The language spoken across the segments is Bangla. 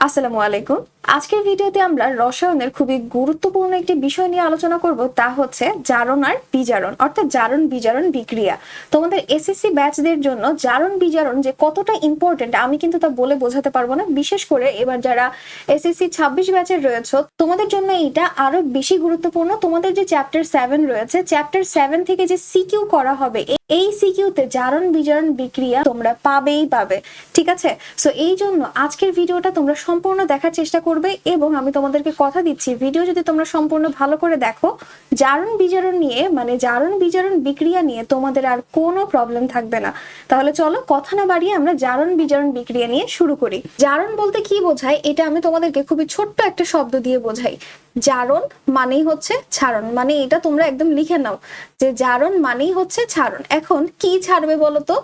আসসালামু আলাইকুম। আজকের ভিডিওতে আমরা রসায়নের খুবই গুরুত্বপূর্ণ একটি বিষয় নিয়ে আলোচনা করব, তা হচ্ছে জারণ আর বিজারণ, অর্থাৎ জারণ বিজারণ বিক্রিয়া। তোমাদের এসএসসি ব্যাচদের জন্য জারণ বিজারণ যে কতটা ইম্পর্টেন্ট আমি কিন্তু তা বলে বোঝাতে পারবো না। বিশেষ করে এবার যারা এসএসসি 26 ব্যাচের রয়েছে তোমাদের জন্য এটা আরো বেশি গুরুত্বপূর্ণ। তোমাদের যে চ্যাপ্টার 7 রয়েছে, চ্যাপ্টার 7 থেকে যে সিকিউ করা হবে, এই সিকিউতে জারণ বিজারণ বিক্রিয়া তোমরা পাবেই পাবে, ঠিক আছে? সো এই জন্য আজকের ভিডিওটা তোমরা সম্পূর্ণ দেখার চেষ্টা করবে এবং আমি তোমাদেরকে কথা দিচ্ছি, ভিডিও যদি তোমরা সম্পূর্ণ ভালো করে দেখো, জারণ বিজারণ নিয়ে মানে জারণ বিজারণ বিক্রিয়া নিয়ে তোমাদের আর কোনো প্রবলেম থাকবে না। তাহলে চলো কথা না বাড়িয়ে আমরা জারণ বিজারণ বিক্রিয়া নিয়ে শুরু করি। জারণ বলতে কি বোঝায় এটা আমি তোমাদেরকে খুবই ছোট্ট একটা শব্দ দিয়ে বোঝাই। জারণ মানেই হচ্ছে ছাড়ন, মানে এটা তোমরা একদম লিখে নাও যে জারণ মানেই হচ্ছে ছাড়ন। এখন কি ছাড়বে বলো তো?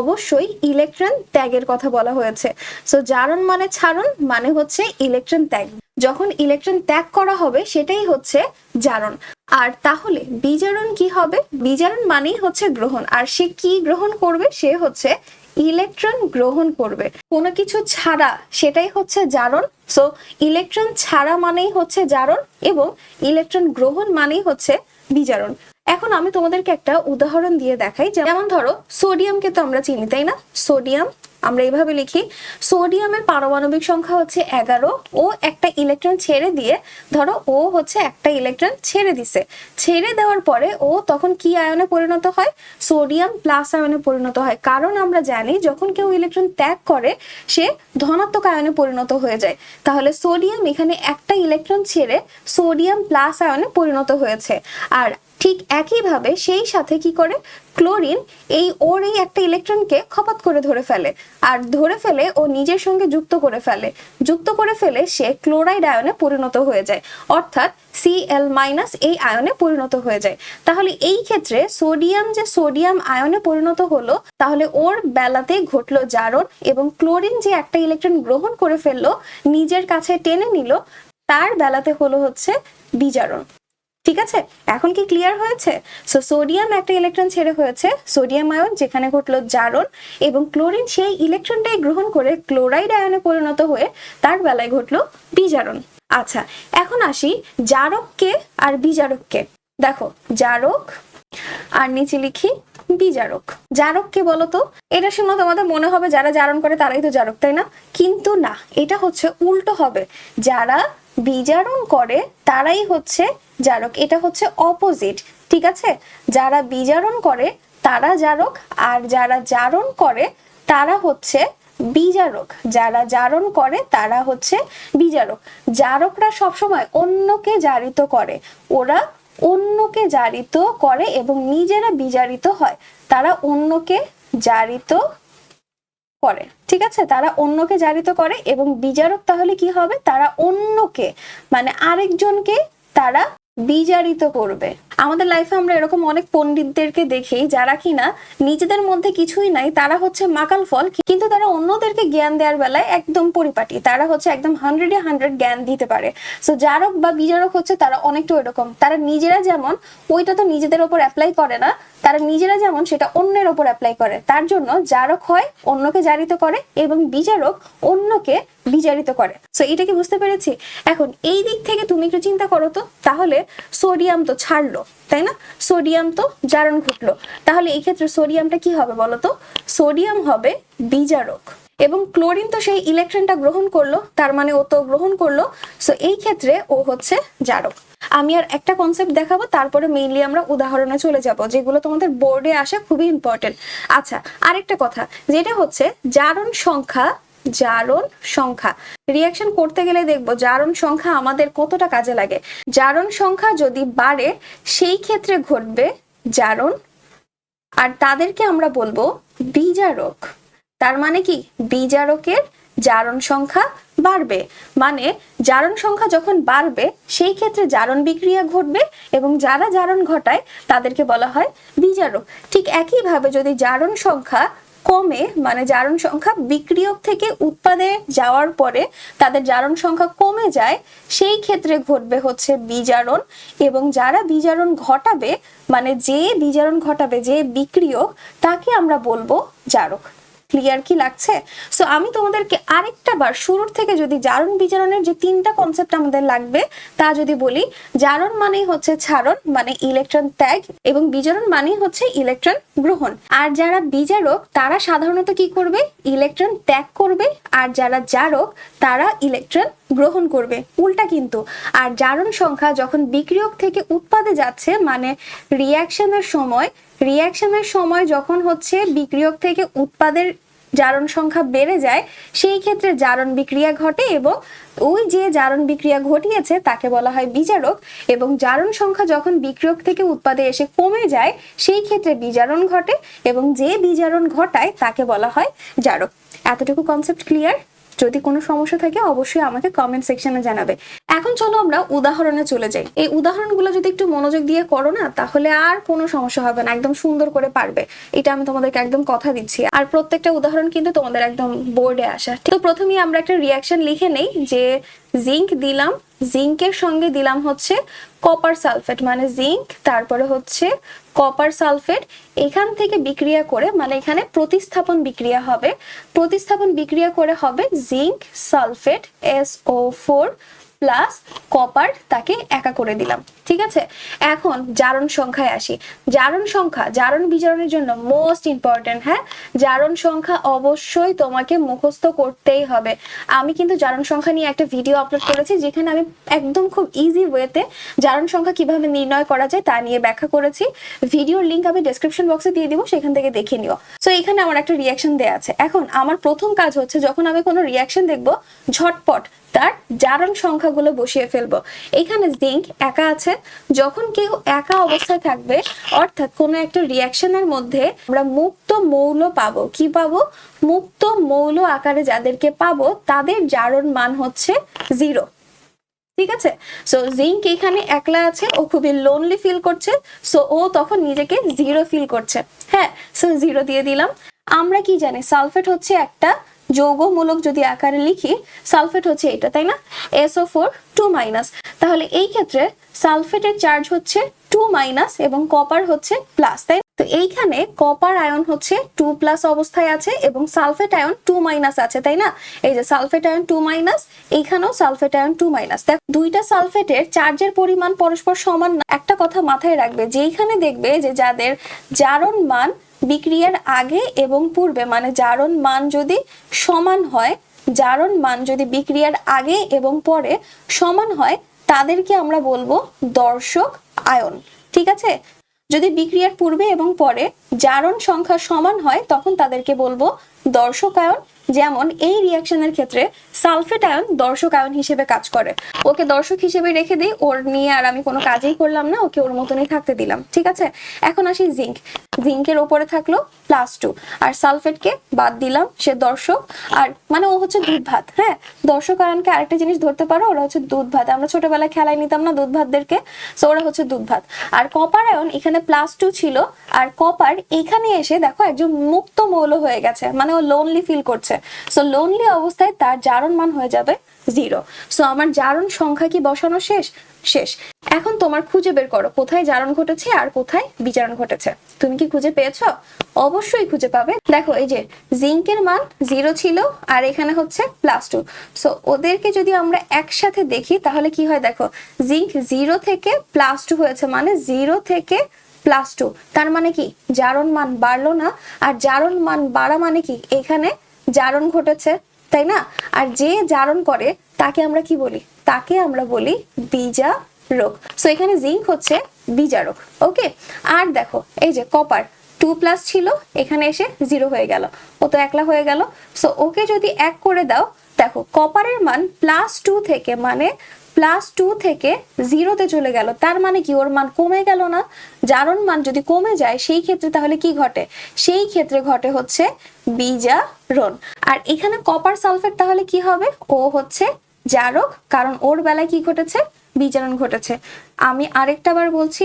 অবশ্যই ইলেকট্রন ত্যাগের কথা বলা হয়েছে। সো জারণ মানে ছাড়ন, মানে হচ্ছে ইলেকট্রন ত্যাগ। যখন ইলেকট্রন ত্যাগ করা হবে সেটাই হচ্ছে জারণ। আর তাহলে বিজারণ কি হবে? বিজারণ মানেই হচ্ছে গ্রহণ। আর সে কি গ্রহণ করবে? সে হচ্ছে ইলেকট্রন গ্রহণ করবে কোনো কিছু ছাড়া, সেটাই হচ্ছে জারণ। সো ইলেকট্রন ছাড়া মানেই হচ্ছে জারণ এবং ইলেকট্রন গ্রহণ মানেই হচ্ছে বিজারণ। এখন আমি তোমাদেরকে একটা উদাহরণ দিয়ে দেখাই। যেমন ধরো সোডিয়ামকে তো আমরা চিনি, তাই না? সোডিয়াম আমরা এইভাবে লিখি, সোডিয়ামের পারমাণবিক সংখ্যা হচ্ছে 11। ও একটা ইলেকট্রন ছেড়ে দিয়ে, ধরো ও হচ্ছে একটা ইলেকট্রন ছেড়ে দিছে, ছেড়ে দেওয়ার পরে ও তখন কি আয়নে পরিণত হয়? সোডিয়াম প্লাস আয়নে পরিণত হয়। কারণ আমরা জানি যখন কেউ ইলেকট্রন ত্যাগ করে সে ধনাত্মক আয়নে পরিণত হয়ে যায়। তাহলে সোডিয়াম এখানে একটা ইলেকট্রন ছেড়ে সোডিয়াম প্লাস আয়নে পরিণত হয়েছে। আর ঠিক একইভাবে সেই সাথে কি করে ক্লোরিন এই একটা ইলেকট্রনকে খপাত করে ধরে ফেলে, আর ধরে ফেলে ও নিজের সঙ্গে যুক্ত করে ফেলে সে ক্লোরাইড আয়নে পরিণত হয়ে যায়, অর্থাৎ Cl- এই আয়নে পরিণত হয়ে যায়। তাহলে এই ক্ষেত্রে সোডিয়াম যে সোডিয়াম আয়নে পরিণত হলো, তাহলে ওর বেলাতে ঘটলো জারণ এবং ক্লোরিন যে একটা ইলেকট্রন গ্রহণ করে ফেললো, নিজের কাছে টেনে নিল, তার বেলাতে হলো হচ্ছে বিজারণ। ঠিক আছে, এখন কি ক্লিয়ার হয়েছে? সো সোডিয়াম একটা ইলেকট্রন ছেড়ে হয়েছে সোডিয়াম আয়ন, যেখানে ঘটলো জারণ, এবং ক্লোরিন সেই ইলেকট্রনটাই গ্রহণ করে ক্লোরাইড আয়নে পরিণত হয়ে তার বেলায় ঘটলো বিজারণ। আচ্ছা, এখন আসি জারককে আর বিজারককে। দেখো জারক আর নিচে লিখি বিজারক। জারককে বলো তো? এটা শুনে তোমাদের মনে হবে যারা জারণ করে তারাই তো জারক, তাই না? কিন্তু না, এটা হচ্ছে উল্টো হবে। যারা বিজারণ করে তারাই হচ্ছে জারক, এটা হচ্ছে অপোজিট, ঠিক আছে? যারা বিজারণ করে তারা জারক, আর যারা জারণ করে তারা হচ্ছে বিজারক। যারা জারণ করে তারা হচ্ছে বিজারক। জারকরা সবসময় অন্যকে জারিত করে, ওরা অন্যকে জারিত করে এবং নিজেরা বিজারিত হয়। তারা অন্যকে জারিত করে, ঠিক আছে? তারা অন্যকে জারিত করে এবং বিজারক তাহলে কি হবে? তারা অন্যকে মানে আরেকজনকে তারা বিজারিত করবে। আমাদের লাইফে আমরা এরকম অনেক পণ্ডিতদেরকে দেখি যারা কিনা নিজেদের মধ্যে কিছুই নাই, তারা হচ্ছে মাকাল ফল, কিন্তু তারা অন্যদেরকে জ্ঞান দেওয়ার বেলায় একদম পরিপাটি। তারা হচ্ছে একদম 100-এ 100 জ্ঞান দিতে পারে। সো জারক বা বিজারক হচ্ছে তারা অনেকটা এরকম। তারা নিজেরা যেমন ওইটা তো নিজেদের ওপর অ্যাপ্লাই করে না, তারা নিজেরা যেমন সেটা অন্যের ওপর অ্যাপ্লাই করে। তার জন্য জারক হয় অন্যকে জারিত করে এবং বিজারক অন্যকে বিজারিত করে। সো এটা কি বুঝতে পেরেছি? এখন এই দিক থেকে তুমি একটু চিন্তা করো তো, তাহলে সোডিয়াম তো ছাড়লো, তাই না? সোডিয়াম তো জারণ ঘটলো, তাহলে এই ক্ষেত্রে সোডিয়ামটা কি হবে বলো তো? সোডিয়াম হবে বিজারক এবং ক্লোরিন তো সেই ইলেকট্রনটা গ্রহণ করলো, তার মানে ও তো গ্রহণ করলো। সো এই ক্ষেত্রে ও হচ্ছে জারক। আমি আর একটা কনসেপ্ট দেখাবো, তারপরে মেইনলি আমরা উদাহরণে চলে যাব যেগুলো তোমাদের বোর্ডে আসে, খুবই ইম্পর্টেন্ট। আচ্ছা, আরেকটা কথা যেটা হচ্ছে জারণ সংখ্যা। জারণ সংখ্যা রিঅ্যাকশন করতে গেলে দেখবো জারণ সংখ্যা আমাদের কতটা কাজে লাগে। জারণ সংখ্যা যদি বাড়ে সেই ক্ষেত্রে ঘটবে জারণ, আর তাদেরকে আমরা বলবো বিজারক। তার মানে কি? বিজারকের জারণ সংখ্যা বাড়বে, মানে জারণ সংখ্যা যখন বাড়বে সেই ক্ষেত্রে জারণ বিক্রিয়া ঘটবে এবং যারা জারণ ঘটায় তাদেরকে বলা হয় বিজারক। ঠিক একইভাবে যদি জারণ সংখ্যা কমে, মানে জারণ সংখ্যা বিক্রিয়ক থেকে উৎপাদে যাওয়ার পরে তাদের জারণ সংখ্যা কমে যায়, সেই ক্ষেত্রে ঘটবে হচ্ছে বিজারণ। এবং যারা বিজারণ ঘটাবে, মানে যে বিজারণ ঘটাবে, যে বিক্রিয়ক, তাকে আমরা বলবো জারক। ক্লিয়ার কি লাগছে? সো আমি তোমাদেরকে আরেকটা বার শুরুর থেকে যদি জারণ বিজারণের যে তিনটা কনসেপ্ট আমাদের লাগবে তা যদি বলি, জারণ মানেই হচ্ছে ছাড়ন মানে ইলেকট্রন ত্যাগ, এবং বিজারণ মানেই হচ্ছে ইলেকট্রন গ্রহণ। আর যারা বিজারক তারা সাধারণত কি করবে? ইলেকট্রন ত্যাগ করবে, আর যারা জারক তারা ইলেকট্রন গ্রহণ করবে, উল্টা কিন্তু। আর জারণ সংখ্যা যখন বিক্রিয়ক থেকে উৎপাদে যাচ্ছে মানে রিয়াকশনের সময় যখন হচ্ছে বিক্রিয়ক থেকে উৎপাদের জারণ সংখ্যা বেড়ে যায়, সেই ক্ষেত্রে জারণ বিক্রিয়া ঘটে, এবং ওই যে জারণ বিক্রিয়া ঘটিয়েছে তাকে বলা হয় বিজারক। এবং জারণ সংখ্যা যখন বিক্রিয়ক থেকে উৎপাদে এসে কমে যায় সেই ক্ষেত্রে বিজারণ ঘটে, এবং যে বিজারণ ঘটায় তাকে বলা হয় জারক। এতটুকু কনসেপ্ট ক্লিয়ার? যদি কোনো সমস্যা থাকে অবশ্যই আমাকে কমেন্ট সেকশনে জানাবে। এখন চলো আমরা উদাহরণে চলে যাই। এই উদাহরণগুলো যদি একটু মনোযোগ দিয়ে করো না, তাহলে আর কোনো সমস্যা হবে না, একদম সুন্দর করে পারবে, এটা আমি তোমাদেরকে একদম কথা দিচ্ছি। আর প্রত্যেকটা উদাহরণ কিন্তু তোমাদের একদম বোর্ডে আসা। তো প্রথমেই আমরা একটা রিয়াকশন লিখে নেই যে জিঙ্ক দিলাম, জিঙ্কের সঙ্গে দিলাম হচ্ছে কপার সালফেট, মানে জিঙ্ক তারপরে হচ্ছে কপার সালফেট, এখান থেকে বিক্রিয়া করে মানে এখানে প্রতিস্থাপন বিক্রিয়া হবে, প্রতিস্থাপন বিক্রিয়া করে হবে zinc sulphate SO4 plus copper, তাকে একা করে দিলাম। ঠিক আছে, এখন জারণ সংখ্যায় আসি। জারণ সংখ্যা জারণ বিজারণের জন্য মোস্ট ইম্পর্টেন্ট। হ্যাঁ, জারণ সংখ্যা অবশ্যই তোমাকে মুখস্থ করতেই হবে। আমি কিন্তু জারণ সংখ্যা নিয়ে একটা ভিডিও আপলোড করেছি যেখানে আমি একদম খুব ইজি ওয়েতে জারণ সংখ্যা কিভাবে নির্ণয় করা যায় তা নিয়ে ব্যাখ্যা করেছি। ভিডিওর লিংক আমি ডেসক্রিপশন বক্সে দিয়ে দিব, সেখান থেকে দেখে নিও। সো এখানে আমার একটা রিয়াকশন দেয়া আছে। এখন আমার প্রথম কাজ হচ্ছে যখন আমি কোনো রিয়াকশন দেখবো ঝটপট তার জারণ সংখ্যাগুলো বসিয়ে ফেলবো। এখানে জিঙ্ক একা আছে, যখন কেউ একা অবস্থায় থাকবে অর্থাৎ কোনো একটা রিয়াকশনের মধ্যে আমরা মুক্ত মৌল পাবো। কি পাবো? মুক্ত মৌল আকারে যাদেরকে পাবো তাদের জারণ মান হচ্ছে 0। ঠিক আছে, সো জিঙ্ক এখানে একলা আছে, ও খুবই লোনলি ফিল করছে, সো ও তখন নিজেকে 0 ফিল করছে। হ্যাঁ, সো 0 দিয়ে দিলাম। আমরা কি জানি সালফেট হচ্ছে একটা যৌগমূলক, যদি আকারে লিখি সালফেট হচ্ছে এটা, তাই না? SO4 2-, তাহলে এই ক্ষেত্রে সালফেটের চার্জ হচ্ছে 2- এবং কপার হচ্ছে প্লাস, তাই? তো এইখানে কপার আয়ন হচ্ছে 2+ অবস্থায় আছে এবং সালফেট আয়ন 2- আছে, তাই না? এই যে সালফেট আয়ন 2-, এইখানেও সালফেট আয়ন 2-। দেখ, দুইটা সালফেটের চার্জের পরিমাণ পরস্পর সমান না। একটা কথা মাথায় রাখবে, যেইখানে দেখবে যে যাদের জারণ মান বিক্রিয়ার আগে এবং পূর্বে মানে জারণ মান যদি সমান হয়, জারণ মান যদি বিক্রিয়ার আগে এবং পরে সমান হয় তাদেরকে আমরা বলবো দর্শক আয়ন। ঠিক আছে, যদি বিক্রিয়ার পূর্বে এবং পরে জারণ সংখ্যা সমান হয় তখন তাদেরকে বলবো দর্শক আয়ন। যেমন এই রিয়াকশনের ক্ষেত্রে সালফেট আয়ন দর্শক আয়ন হিসেবে কাজ করে। ওকে দর্শক হিসেবে রেখে দিই, ওর নিয়ে আর আমি কোনো কাজই করলাম না, ওকে ওর মতনই থাকতে দিলাম। ঠিক আছে, এখন আসি জিঙ্ক। জিঙ্কের ওপরে থাকলো +2 আর সালফেটকে বাদ দিলাম, সে দর্শক। আর মানে ও হচ্ছে দুধ ভাত। হ্যাঁ, দর্শক আয়নকে আরেকটা জিনিস ধরতে পারো, ওরা হচ্ছে দুধ ভাত। আমরা ছোটবেলায় খেলায় নিতাম না দুধ ভাতদেরকে, সো ওরা হচ্ছে দুধ ভাত। আর কপার আয়ন এখানে +2 ছিল, আর কপার এখানে এসে দেখো একজন মুক্ত মৌল হয়ে গেছে, মানে ও লোনলি ফিল করছে। সো লোনলি অবস্থায় তার জারণ মান হয়ে যাবে 0। সো আমার জারণ সংখ্যা কি বসানো শেষ? শেষ। এখন তোমার খুঁজে বের করো কোথায় জারণ ঘটেছে আর কোথায় বিজারণ ঘটেছে। তুমি কি খুঁজে পেয়েছো? অবশ্যই খুঁজে পাবে। দেখো, এই যে জিঙ্কের মান 0 ছিল আর এখানে হচ্ছে +2। সো ওদেরকে যদি আমরা একসাথে দেখি তাহলে কি হয়? দেখো, জিঙ্ক 0 থেকে +2 হয়েছে, মানে 0 থেকে +2, তার মানে কি জারণ মান বাড়লো না। আর জারণ মান বাড়া মানে কি এখানে জারণ ঘটেছে, তাই না? আর যে জারণ করে তাকে আমরা কি বলি? তাকে আমরা বলি বিজারক। সো এখানে জিঙ্ক হচ্ছে বিজারক। ওকে, আর দেখো এই যে কপার 2+ ছিল, এখানে এসে 0 হয়ে গেল, ও তো একলা হয়ে গেল। সো ওকে যদি 1 করে দাও, দেখো কপারের মান +2 থেকে মানে +2 থেকে 0-তে চলে গেল, তার মানে কি ওর মান কমে গেল না? জারণ মান যদি কমে যায় সেই ক্ষেত্রে তাহলে কি ঘটে? সেই ক্ষেত্রে ঘটে হচ্ছে বিজারণ। আর এখানে কপার সালফেট তাহলে কি হবে? ও হচ্ছে জারক, কারণ ওর বেলায় কি ঘটেছে? বিজারণ ঘটেছে। আমি আরেকটা বার বলছি,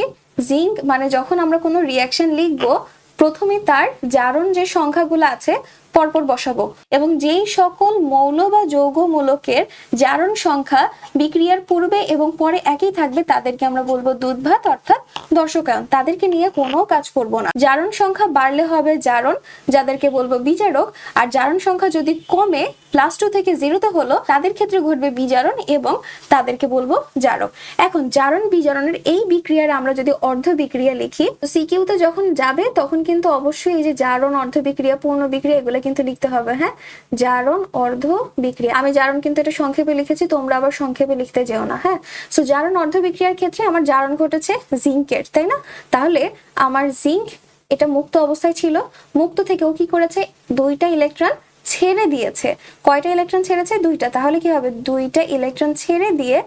জিঙ্ক মানে যখন আমরা কোনো রিয়াকশন লিখবো প্রথমে তার জারণ যে সংখ্যাগুলো আছে পরপর বসাবো এবং যেই সকল মৌল বা যৌগ মূলকের জারণ সংখ্যা বিক্রিয়ার পূর্বে এবং পরে একই থাকবে তাদেরকে আমরা বলবো দুধভাত অর্থাৎ দর্শকায়ন। তাদেরকে নিয়ে কোনো কাজ করব না। জারণ সংখ্যা বাড়লে হবে জারণ, যাদেরকে বলবো বিজারক। আর জারণ সংখ্যা যদি কমে +2 থেকে 0-তে হলো তাদের ক্ষেত্রে ঘটবে বিজারণ এবং তাদেরকে বলবো জারক। এখন জারণ বিজারণের এই বিক্রিয়ার আমরা যদি অর্ধ বিক্রিয়া লিখি, সিকিউতে যখন যাবে তখন কিন্তু অবশ্যই এই যে জারণ অর্ধ বিক্রিয়া পূর্ণ বিক্রিয়া এগুলো কিন্তু লিখতে হবে। হ্যাঁ, জারণ অর্ধ বিক্রিয়া, আমি জারণ কিন্তু এটা সংক্ষেপে লিখেছি, তোমরা আবার সংক্ষেপে লিখতে যেও না। হ্যাঁ, সো জারণ অর্ধ বিক্রিয়ার ক্ষেত্রে আমার জারণ ঘটেছে জিঙ্কের, তাই না? তাহলে আমার জিঙ্ক এটা মুক্ত অবস্থায় ছিল, মুক্ত থেকে ও কি করেছে, 2টা ইলেকট্রন ছেড়ে দিয়েছে। কয়টা ইলেকট্রন ছেড়েছে? 2টা। তাহলে কি হবে, 2টা ইলেকট্রন ছেড়ে দিয়ে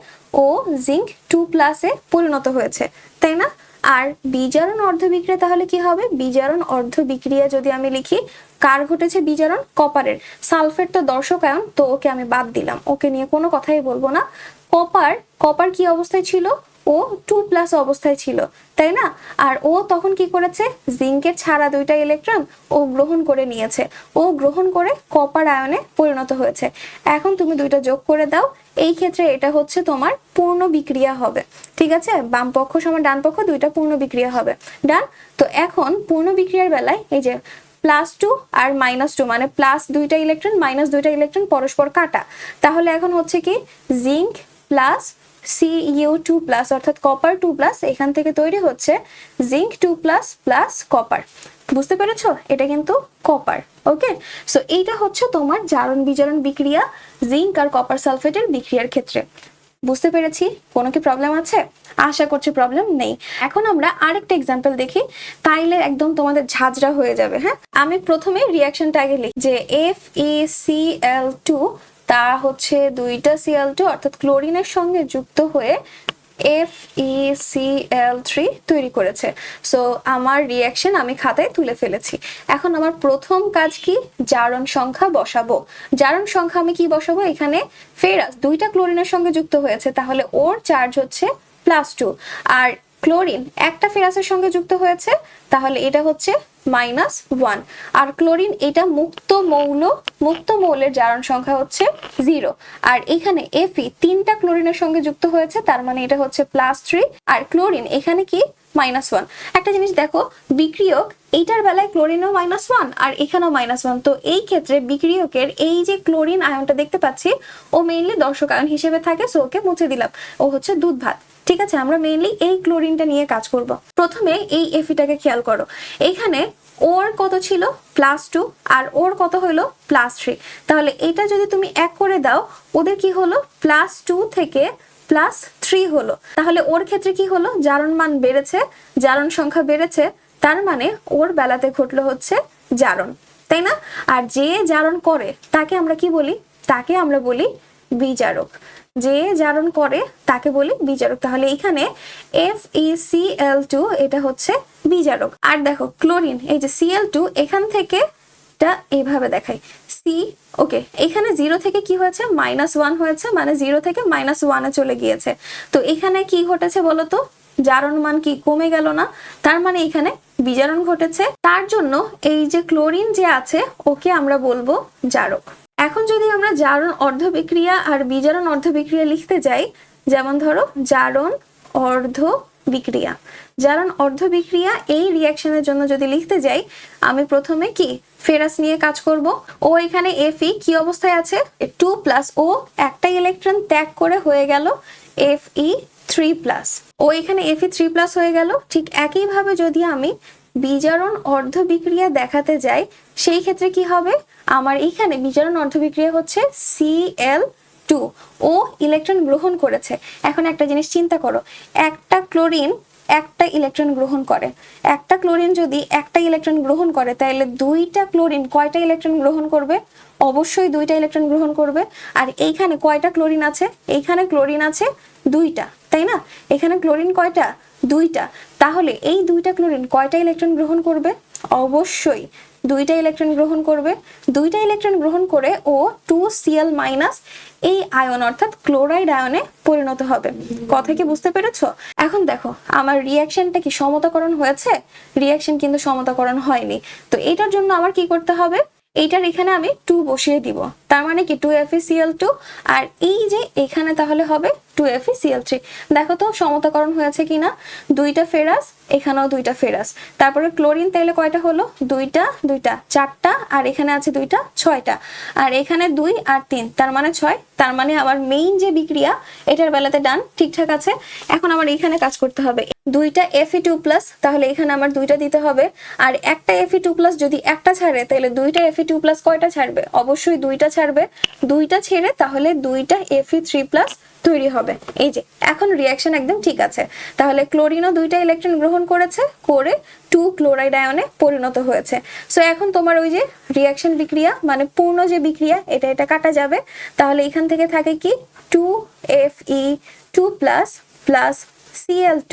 ও জিঙ্ক 2+ পরিণত হয়েছে, তাই না? আর বিজারণ অর্ধ বিক্রিয়া তাহলে কি হবে, বিজারণ অর্ধ বিক্রিয়া যদি আমি লিখি, কার ঘটেছে বিজারণ? কপারের। সালফেট তো দর্শকায়ন, তো ওকে আমি বাদ দিলাম, ওকে নিয়ে কোনো কথাই বলবো না। কপার কি অবস্থায় ছিল? ও 2+ অবস্থায় ছিল, তাই না? আর ও তখন কি করেছে, জিঙ্কের ছাড়া 2টা ইলেকট্রন ও গ্রহণ করে নিয়েছে, ও গ্রহণ করে কপার আয়নে পরিণত হয়েছে। এখন তুমি 2টা যোগ করে দাও, এই ক্ষেত্রে এটা হচ্ছে তোমার পূর্ণ বিক্রিয়া হবে। ঠিক আছে, বাম পক্ষ সমান ডান পক্ষ, 2টা পূর্ণ বিক্রিয়া হবে। ডান। তো এখন পূর্ণ বিক্রিয়ার বেলায় এই যে +2 আর -2 মানে +2টা ইলেকট্রন -2টা ইলেকট্রন পরস্পর কাটা। তাহলে এখন হচ্ছে কি, জিঙ্ক প্লাস Cu2+ অর্থাৎ কপার 2+, এখান থেকে তৈরি হচ্ছে জিঙ্ক 2+ প্লাস কপার। বুঝতে পেরেছো? এটা কিন্তু কপার। ওকে, সো এইটা হচ্ছে তোমার জারণ বিজারণ বিক্রিয়া জিঙ্ক আর কপার সালফেটের বিক্রিয়ার ক্ষেত্রে। বুঝতে পেরেছি? কোনো কি প্রবলেম আছে? আশা করছি প্রবলেম নেই। এখন আমরা আরেকটা এক্সাম্পল দেখি, তাইলে একদম তোমাদের ঝাঁঝরা হয়ে যাবে। হ্যাঁ, আমি প্রথমে রিঅ্যাকশনটা আগে লিখি যে FeCl2 তা হচ্ছে 2টা Cl2 অর্থাৎ ক্লোরিনের সঙ্গে যুক্ত হয়ে FeCl3 তৈরি করেছে। সো আমার রিঅ্যাকশন আমি খাতায় তুলে ফেলেছি। এখন আমার প্রথম কাজ কি, জারণ সংখ্যা বসাবো। জারণ সংখ্যা আমি কি বসাবো, এখানে ফেরাস 2টা ক্লোরিনের সঙ্গে যুক্ত হয়েছে, তাহলে ওর চার্জ হচ্ছে +2। আর ক্লোরিন একটা ফেরাসের সঙ্গে যুক্ত হয়েছে, তাহলে এটা হচ্ছে -1। আর ক্লোরিন এটা মুক্ত মৌলের জারণ সংখ্যা হচ্ছে 0। আর এখানে Fe 3টা ক্লোরিনের সঙ্গে যুক্ত হয়েছে, তার মানে এটা হচ্ছে +3। আর ক্লোরিন এখানে কি, -1। একটা জিনিস দেখো, বিক্রিয়ক এইটার বেলায় ক্লোরিনও -1 আর এখানেও -1। তো এই ক্ষেত্রে বিক্রিয়কের এই যে ক্লোরিন আয়নটা দেখতে পাচ্ছি, ও মেইনলি দর্শক আয়ন হিসেবে থাকে, সো ওকে মুছে দিলাম, ও হচ্ছে দুধ ভাত। ঠিক আছে, আমরা মেইনলি এই ক্লোরিনটা নিয়ে কাজ করব। প্রথমে এই Feটাকে খেয়াল করো, এখানে ওর কত ছিল, +2, আর ওর কত হলো, +3। তাহলে এটা যদি তুমি এক করে দাও, ওদের কি হলো, +2 থেকে +3 হলো। তাহলে ওর ক্ষেত্রে কি হলো, জারণ মান বেড়েছে, জারণ সংখ্যা বেড়েছে, তার মানে ওর বেলাতে ঘটলো হচ্ছে জারণ, তাই না? আর যে জারণ করে তাকে আমরা কি বলি, তাকে আমরা বলি বিজারক। যে জারণ করে তাকে বলি বিজারক। তাহলে এখানে FeCl2 এটা হচ্ছে বিজারক। আর দেখো ক্লোরিন, এই যে Cl2 এখান থেকে এটা এইভাবে দেখাই সি। ওকে, এখানে 0 থেকে কি হয়েছে, -1 হয়েছে, মানে 0 থেকে -1-এ চলে গিয়েছে। তো এখানে কি ঘটেছে বলো তো, জারণ মান কি কমে গেল না? তার মানে এখানে বিজারণ ঘটেছে। তার জন্য এই যে ক্লোরিন যে আছে ওকে আমরা বলবো জারক। এখন যদি আমরা জারণ অর্ধ বিক্রিয়া আর বিজারণ অর্ধ বিক্রিয়া লিখতে যাই, যেমন ধরো জারণ অর্ধ বিক্রিয়া, জারণ অর্ধ বিক্রিয়া এই রিঅ্যাকশনের জন্য যদি লিখতে যাই, আমি প্রথমে কি ফেরাস নিয়ে কাজ করব। ও এখানে Fe কি অবস্থায় আছে, 2+, ও একটা ইলেকট্রন ত্যাগ করে হয়ে গেল Fe3+, ও এখানে Fe3+ হয়ে গেল। ঠিক একইভাবে যদি আমি বিজারণ অর্ধ বিক্রিয়া দেখাতে যাই, সেই ক্ষেত্রে কি হবে, আমার এখানে বিজারণ অর্ধ বিক্রিয়া হচ্ছে Cl2, ও ইলেকট্রন গ্রহণ করেছে। এখন একটা জিনিস চিন্তা করো, একটা ক্লোরিন একটা ইলেকট্রন গ্রহণ করে, একটা ক্লোরিন যদি একটা ইলেকট্রন গ্রহণ করে, তাহলে 2টা ক্লোরিন কয়টা ইলেকট্রন গ্রহণ করবে, অবশ্যই 2টা ইলেকট্রন গ্রহণ করবে। আর এইখানে কয়টা ক্লোরিন আছে, এইখানে ক্লোরিন আছে 2টা, তাই না? এখানে ক্লোরিন কয়টা, 2টা। তাহলে এই 2টা ক্লোরিন কয়টা ইলেকট্রন গ্রহণ করবে, অবশ্যই 2টা ইলেকট্রন গ্রহণ করবে। 2টা ইলেকট্রন গ্রহণ করে ও 2Cl- এই আয়ন অর্থাৎ ক্লোরাইড আয়নে পরিণত হবে। কথা কি বুঝতে পেরেছো? এখন দেখো আমার রিঅ্যাকশনটা কি সমতাকরণ হয়েছে? রিঅ্যাকশন কিন্তু সমতাকরণ হয়নি। তো এটার জন্য আমার কি করতে হবে, এইটার এখানে আমি 2 বসিয়ে দিব, তার মানে কি 2FeCl2, আর এই যে এখানে তাহলে হবে 2FeCl3। দেখো তো সমতাকরণ হয়েছে কিনা, দুইটা ফেরাস, এখানেও দুইটা ফেরাস। তারপরে ক্লোরিন তাহলে কয়টা হলো, দুইটা, চারটা, আর এখানে আছে দুইটা, 6টা, আর এখানে 2 আর 3, তার মানে 6। তার মানে আমার মেইন যে বিক্রিয়া এটার বেলাতে ডান, ঠিকঠাক আছে। এখন আমার এখানে কাজ করতে হবে, দুইটা Fe2+, তাহলে এখানে আমার দুইটা দিতে হবে, আর একটা Fe2+ যদি একটা ছাড়ে তাহলে দুইটা Fe2+ কয়টা ছাড়বে, অবশ্যই দুইটা ছাড়বে, দুইটা ছেড়ে তাহলে দুইটা Fe3+ তৈরি হবে। এই যে এখন রিঅ্যাকশন একদম ঠিক আছে, তাহলে ক্লোরিনও দুইটা ইলেকট্রন গ্রহণ করেছে, করে 2 ক্লোরাইড আয়নে পরিণত হয়েছে। সো এখন তোমার ওই যে রিঅ্যাকশন বিক্রিয়া মানে পূর্ণ যে বিক্রিয়া, এটা কাটা যাবে, তাহলে এখান থেকে থাকে কি 2Fe2+ প্লাস Cl2,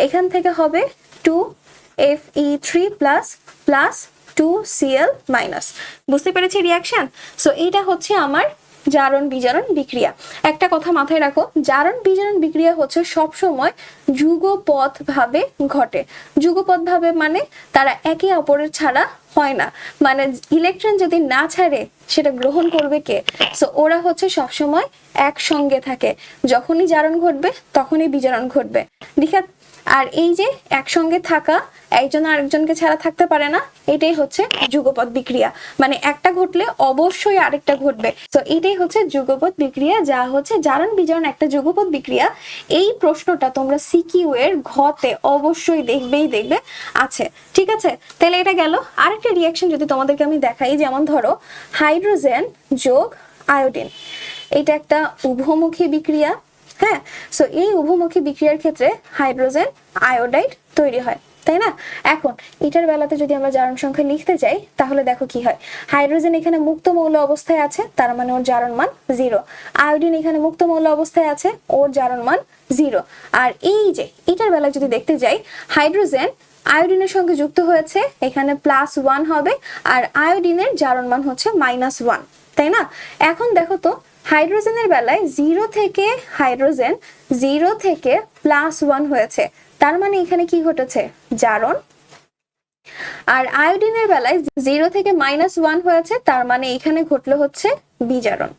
এখান থেকে হবে 2Fe3+ প্লাস 2Cl-। বুঝতে পেরেছি রিঅ্যাকশন? সো এইটা হচ্ছে আমার জারণ বিজারণ বিক্রিয়া। একটা কথা মাথায় রাখো, জারণ বিজারণ বিক্রিয়া হচ্ছে সব সময় যুগপৎ ভাবে ঘটে। যুগপৎ ভাবে মানে তারা একে অপরের ছাড়া হয় না, মানে ইলেকট্রন যদি না ছাড়ে সেটা গ্রহণ করবে কে? সো ওরা হচ্ছে সব সময় একসঙ্গে থাকে, যখনই জারণ ঘটবে তখনই বিজারণ ঘটবে। ঠিক আছে? আর এই যে একসঙ্গে থাকা, একজন আরেকজনকে ছাড়া থাকতে পারে না, এটাই হচ্ছে যুগপৎ বিক্রিয়া, মানে একটা ঘটলে অবশ্যই আরেকটা ঘটবে। তো এটাই হচ্ছে যুগপৎ বিক্রিয়া, যা হচ্ছে জারণ বিজারণ একটা যুগপৎ বিক্রিয়া। এই প্রশ্নটা তোমরা সিকিউ এর ঘতে অবশ্যই দেখবে আছে, ঠিক আছে? তাহলে এটা গেল। আরেকটা রিঅ্যাকশন যদি তোমাদেরকে আমি দেখাই, যেমন ধরো হাইড্রোজেন যোগ আয়োডিন, এটা একটা উভমুখী বিক্রিয়া। হ্যাঁ, সো এই উভমুখী বিক্রিয়ার ক্ষেত্রে হাইড্রোজেন আয়োডাইড তৈরি হয়, তাই না? এখন এটার বেলাতে যদি আমরা জারণ সংখ্যা লিখতে যাই তাহলে দেখো কি হয়, হাইড্রোজেন এখানে মুক্ত মৌল অবস্থায় আছে, তার মানে ওর জারণ মান 0। আয়োডিন এখানে মুক্ত মৌল অবস্থায় আছে, ওর জারণ মান 0। আর এই যে এটার বেলায় যদি দেখতে যাই, হাইড্রোজেন আয়োডিনের সঙ্গে যুক্ত হয়েছে, এখানে +1 হবে, আর আয়োডিনের জারণ মান হচ্ছে -1, তাই না? এখন দেখো তো হাইড্রোজেনের বেলায় 0 থেকে হাইড্রোজেন 0 থেকে +1 হয়েছে, তার মানে এখানে কি ঘটেছে, জারণ। আর আয়োডিনের বেলায় 0 থেকে -1 হয়েছে, তার মানে এখানে ঘটলো হচ্ছে বিজারণ।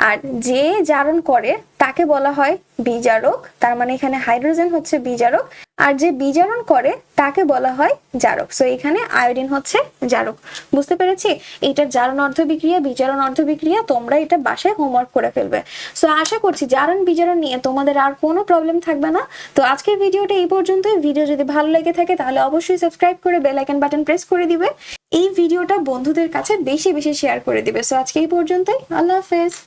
আর যে জারণ করে তাকে বলা হয় বিজারক, তার মানে এখানে হাইড্রোজেন হচ্ছে বিজারক, আর যে বিজারণ করে তাকে বলা হয় জারক। সো এখানে আয়োডিন হচ্ছে জারক। বুঝতে পেরেছি? এটার জারণ অর্ধ বিক্রিয়া, বিজারণ অর্ধ বিক্রিয়া, তোমরা এটা বাসায় হোমওয়ার্ক করে ফেলবে। সো আশা করছি জারণ বিজারণ নিয়ে তোমাদের আর কোনো প্রবলেম থাকবে না। তো আজকের ভিডিওটা এই পর্যন্তই। ভিডিও যদি ভালো লেগে থাকে তাহলে অবশ্যই সাবস্ক্রাইব করে বেল আইকন বাটন প্রেস করে দিবে। এই ভিডিওটা বন্ধুদের কাছে বেশি বেশি শেয়ার করে দিবে। সো আজকে এই পর্যন্তই। আল্লাহ হাফেজ।